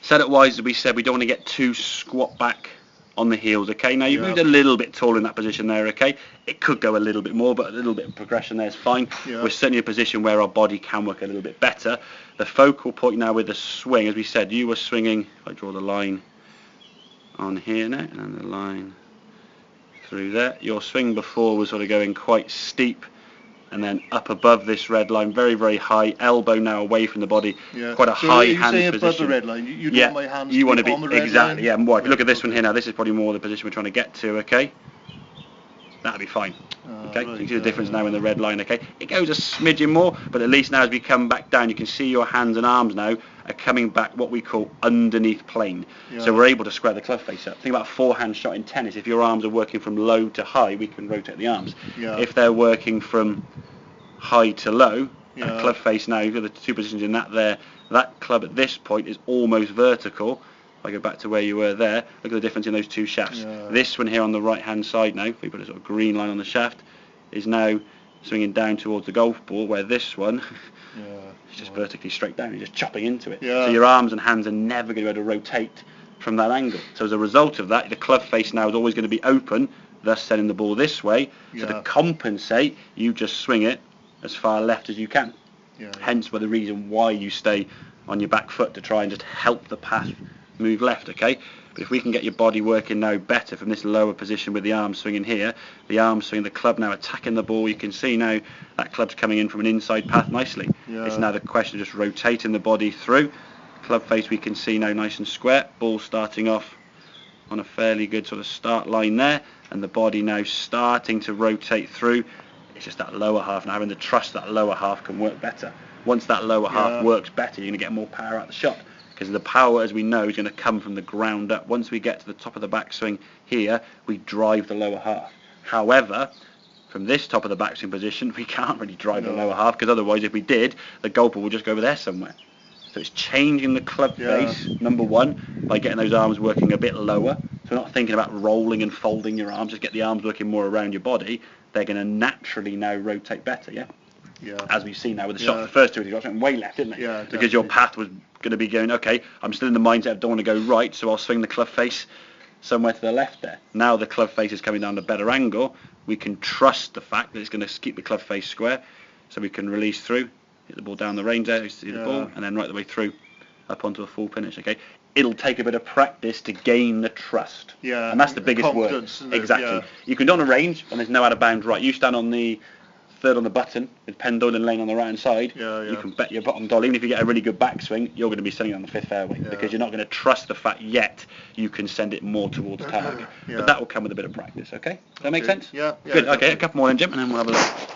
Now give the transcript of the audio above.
Setup wise, as we said, we don't want to get too squat back on the heels, okay? Now, you've Yeah. moved a little bit taller in that position there, okay? It could go a little bit more, but a little bit of progression there is fine. Yeah. We're certainly in a position where our body can work a little bit better. The focal point now with the swing, as we said, you were swinging, if I draw the line on here now, and then the line through there. Your swing before was sort of going quite steep, and then up above this red line, very, very high, elbow now away from the body, Yeah. quite a So high you hand say position. above the red line. You Yeah, want my hands you want to to be be on the red exactly, line? yeah. Well, if you look at this okay. one here now, this is probably more the position we're trying to get to, okay? That'll be fine. Okay, Right, you can see the difference now in the red line, okay? It goes a smidgen more, but at least now as we come back down, you can see your hands and arms now are coming back what we call underneath plane. Yeah. So we're able to square the club face up. Think about a forehand shot in tennis. If your arms are working from low to high, we can rotate the arms. Yeah. If they're working from high to low, Yeah. a club face now, you've got the two positions in that there, that club at this point is almost vertical. If I go back to where you were there, look at the difference in those two shafts. Yeah. This one here on the right hand side now, if we put a sort of green line on the shaft, is now swinging down towards the golf ball, where this one is just vertically straight down, you're just chopping into it. Yeah. So your arms and hands are never going to be able to rotate from that angle. So as a result of that, the club face now is always going to be open, thus sending the ball this way. So to Yeah. compensate, you just swing it as far left as you can. Yeah. Hence the reason why you stay on your back foot, to try and just help the path move left, okay? But if we can get your body working now better from this lower position with the arm swinging here, the arm swing, the club now attacking the ball, you can see now that club's coming in from an inside path nicely. Yeah. It's now the question of just rotating the body through. Club face we can see now nice and square, ball starting off on a fairly good sort of start line there, and the body now starting to rotate through. It's just that lower half, now having to trust that lower half can work better. Once that lower half works better, you're going to get more power out of the shot, because the power, as we know, is going to come from the ground up. Once we get to the top of the backswing here, we drive the lower half. However, from this top of the backswing position, we can't really drive the lower half, because otherwise, if we did, the golf ball would just go over there somewhere. So it's changing the club face, number one, by getting those arms working a bit lower. So we're not thinking about rolling and folding your arms, just get the arms working more around your body. They're going to naturally now rotate better, yeah? Yeah. As we've seen now with the shots, the first two shots went way left, didn't they? Yeah, because your path was going to be going, okay, I'm still in the mindset of don't want to go right, so I'll swing the club face somewhere to the left there. Now the club face is coming down a better angle. We can trust the fact that it's going to keep the club face square, so we can release through, hit the ball down the range there, you see the ball, and then right the way through, up onto a full finish, okay? It'll take a bit of practice to gain the trust. Yeah. And that's the biggest word. Exactly. Yeah. You can do it on a range, and there's no out of bounds right. You stand on the third on the button with Pendolin lane on the right hand side, you can bet your bottom dollar, even if you get a really good backswing, you're going to be sitting on the fifth fairway, because you're not going to trust the fact yet you can send it more towards target. But that will come with a bit of practice, okay? Does that make sense? Yeah. Good, okay, a couple more then, Jim, and then we'll have a look.